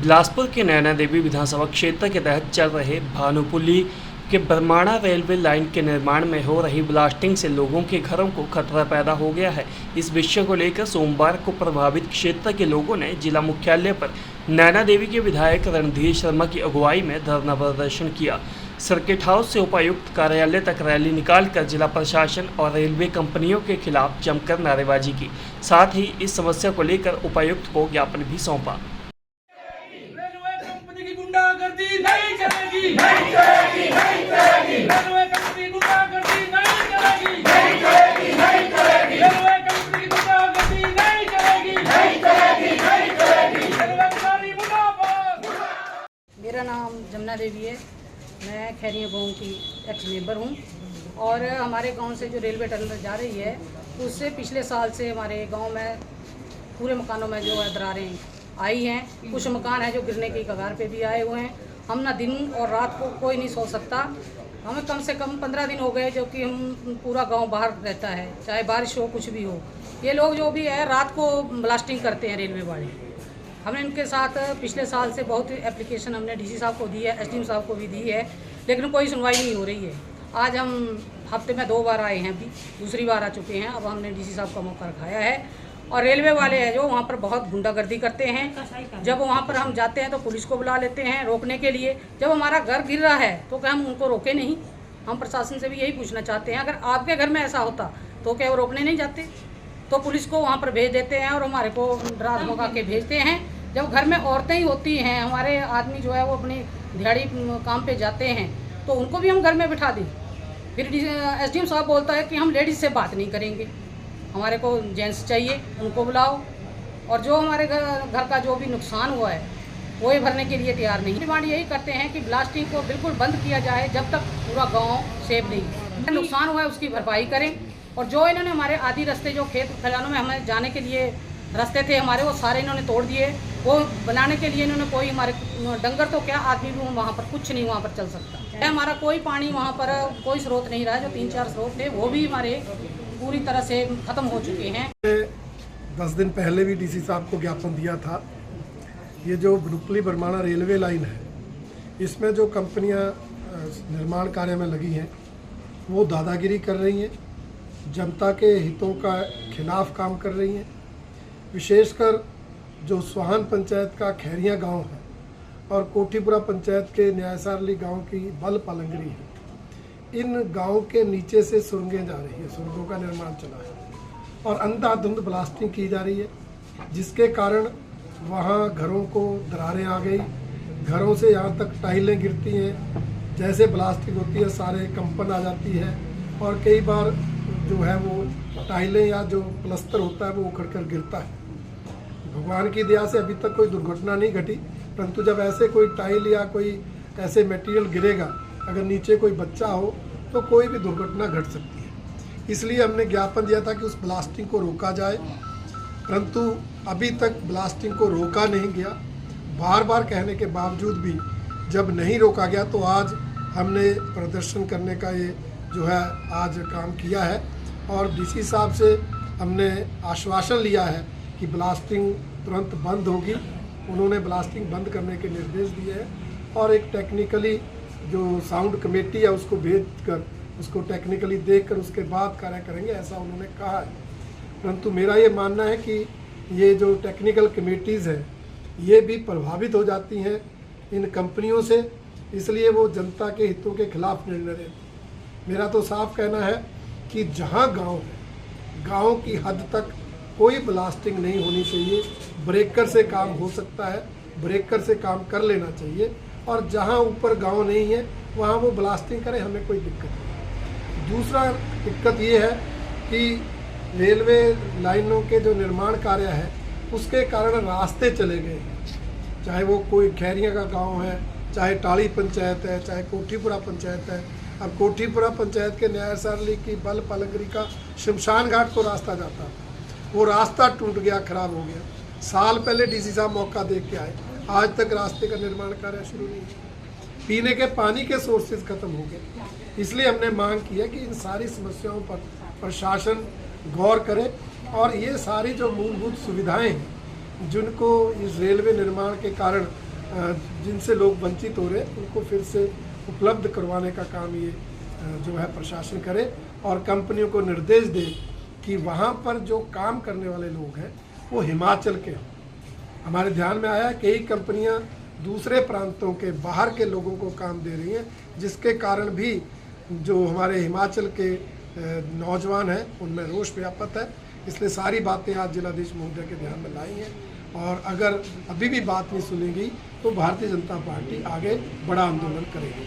बिलासपुर के नैना देवी विधानसभा क्षेत्र के तहत चल रहे भानुपुली के बरमाणा रेलवे लाइन के निर्माण में हो रही ब्लास्टिंग से लोगों के घरों को खतरा पैदा हो गया है। इस विषय को लेकर सोमवार को प्रभावित क्षेत्र के लोगों ने जिला मुख्यालय पर नैना देवी के विधायक रणधीर शर्मा की अगुवाई में धरना प्रदर्शन किया। सर्किट हाउस से उपायुक्त कार्यालय तक रैली निकालकर जिला प्रशासन और रेलवे कंपनियों के खिलाफ जमकर नारेबाजी की। साथ ही इस समस्या को लेकर उपायुक्त को ज्ञापन भी सौंपा। गुंडागर्दी नहीं चलेगी, नहीं चलेगी, नहीं चलेगी। रेलवे कंपनी गुंडागर्दी नहीं चलेगी, नहीं चलेगी, नहीं चलेगी। रेलवे कंपनी गुंडागर्दी नहीं चलेगी, नहीं चलेगी, नहीं चलेगी। रेलवे कर्मचारी मुर्दाबाद। मेरा नाम जमुना देवी है। मैं खैरिया गांव की एक्स मेंबर हूं और हमारे गांव से जो रेलवे टनल जा रही है उससे पिछले साल से हमारे गांव में पूरे मकानों में जो है दरारें आई हैं। कुछ मकान है जो गिरने की कगार पे भी आए हुए हैं। हम ना दिन और रात को कोई नहीं सो सकता। हमें कम से कम 15 दिन हो गए जो कि हम पूरा गांव बाहर रहता है, चाहे बारिश हो कुछ भी हो। ये लोग जो भी है रात को ब्लास्टिंग करते हैं रेलवे वाले। हमने इनके साथ पिछले साल से बहुत एप्लीकेशन हमने डीसी साहब को दी है, एसडीएम साहब को भी दी है, लेकिन कोई सुनवाई नहीं हो रही है। आज हम हफ्ते में 2 बार आए हैं, अभी दूसरी बार आ चुके हैं। अब हमने डीसी साहब का मौका रखाया है और रेलवे वाले हैं जो वहाँ पर बहुत गुंडागर्दी करते हैं। जब वहाँ पर हम जाते हैं तो पुलिस को बुला लेते हैं रोकने के लिए। जब हमारा घर गिर रहा है तो क्या हम उनको रोके नहीं? हम प्रशासन से भी यही पूछना चाहते हैं, अगर आपके घर में ऐसा होता तो क्या वो रोकने नहीं जाते? तो पुलिस को वहाँ पर भेज देते हैं और हमारे को डरा धमका के भेजते हैं। जब घर में औरतें ही होती हैं, हमारे आदमी जो है वो अपनी दिहाड़ी काम पे जाते हैं, तो उनको भी हम घर में बिठा दें। फिर एसडीएम साहब बोलता है कि हम लेडीज़ से बात नहीं करेंगे, हमारे को जेंट्स चाहिए, उनको बुलाओ। और जो हमारे घर का जो भी नुकसान हुआ है वो ही भरने के लिए तैयार नहीं। डिमांड यही करते हैं कि ब्लास्टिंग को बिल्कुल बंद किया जाए जब तक पूरा गांव सेफ नहीं। नुकसान हुआ है उसकी भरपाई करें। और जो इन्होंने हमारे आदि रास्ते जो खेत खलिहानों में हमें जाने के लिए रास्ते थे हमारे, वो सारे इन्होंने तोड़ दिए। वो बनाने के लिए इन्होंने कोई हमारे डंगर तो क्या आदमी भी वहाँ पर कुछ नहीं वहाँ पर चल सकता। हमारा कोई पानी वहाँ पर कोई स्रोत नहीं रहा। जो 3-4 स्रोत थे वो भी हमारे पूरी तरह से ख़त्म हो चुके हैं। 10 दिन पहले भी डीसी साहब को ज्ञापन दिया था। ये जो भानुपुली बरमाणा रेलवे लाइन है, इसमें जो कंपनियां निर्माण कार्य में लगी हैं वो दादागिरी कर रही हैं, जनता के हितों का खिलाफ काम कर रही हैं। विशेषकर जो स्वाहन पंचायत का खैरिया गांव है और कोठीपुरा पंचायत के न्यायसारली गांव की बल पालंगरी है, इन गांव के नीचे से सुरंगें जा रही है, सुरंगों का निर्माण चला है और अंधाधुंध ब्लास्टिंग की जा रही है, जिसके कारण वहां घरों को दरारें आ गई। घरों से यहाँ तक टाइलें गिरती हैं। जैसे ब्लास्टिंग होती है सारे कंपन आ जाती है और कई बार जो है वो टाइलें या जो प्लस्तर होता है वो उखड़ कर गिरता है। भगवान की दया से अभी तक कोई दुर्घटना नहीं घटी, परंतु जब ऐसे कोई टाइल या कोई ऐसे मटेरियल गिरेगा, अगर नीचे कोई बच्चा हो तो कोई भी दुर्घटना घट सकती है। इसलिए हमने ज्ञापन दिया था कि उस ब्लास्टिंग को रोका जाए, परंतु अभी तक ब्लास्टिंग को रोका नहीं गया। बार बार कहने के बावजूद भी जब नहीं रोका गया तो आज हमने प्रदर्शन करने का ये जो है आज काम किया है और डीसी साहब से हमने आश्वासन लिया है कि ब्लास्टिंग तुरंत बंद होगी। उन्होंने ब्लास्टिंग बंद करने के निर्देश दिए हैं और एक टेक्निकली जो साउंड कमेटी है उसको भेज कर उसको टेक्निकली देखकर उसके बाद कार्य करेंगे, ऐसा उन्होंने कहा है। परंतु मेरा ये मानना है कि ये जो टेक्निकल कमेटीज़ हैं ये भी प्रभावित हो जाती हैं इन कंपनियों से, इसलिए वो जनता के हितों के खिलाफ निर्णय लेती। मेरा तो साफ कहना है कि जहाँ गांव है, गांव की हद तक कोई ब्लास्टिंग नहीं होनी चाहिए। ब्रेकर से काम हो सकता है, ब्रेकर से काम कर लेना चाहिए और जहाँ ऊपर गांव नहीं है वहाँ वो ब्लास्टिंग करें, हमें कोई दिक्कत नहीं। दूसरा दिक्कत ये है कि रेलवे लाइनों के जो निर्माण कार्य है उसके कारण रास्ते चले गए हैं। चाहे वो कोई खैरिया का गांव है, चाहे टाली पंचायत है, चाहे कोठीपुरा पंचायत है। अब कोठीपुरा पंचायत के न्यायसारली की बल पालंगरी का शमशान घाट को रास्ता जाता था, वो रास्ता टूट गया, खराब हो गया। साल पहले डीसी साहब मौका देख के आए, आज तक रास्ते का निर्माण कार्य शुरू नहीं है। पीने के पानी के सोर्सेज खत्म हो गए। इसलिए हमने मांग की है कि इन सारी समस्याओं पर प्रशासन गौर करे और ये सारी जो मूलभूत सुविधाएं हैं जिनको इस रेलवे निर्माण के कारण जिनसे लोग वंचित हो रहे हैं उनको फिर से उपलब्ध करवाने का काम ये जो है प्रशासन करे और कंपनियों को निर्देश दे कि वहाँ पर जो काम करने वाले लोग हैं वो हिमाचल के हों। हमारे ध्यान में आया कई कंपनियाँ दूसरे प्रांतों के बाहर के लोगों को काम दे रही हैं, जिसके कारण भी जो हमारे हिमाचल के नौजवान हैं उनमें रोष व्याप्त है। इसलिए सारी बातें आज जिलाधीश महोदय के ध्यान में लाई हैं और अगर अभी भी बात नहीं सुनेगी तो भारतीय जनता पार्टी आगे बड़ा आंदोलन करेगी।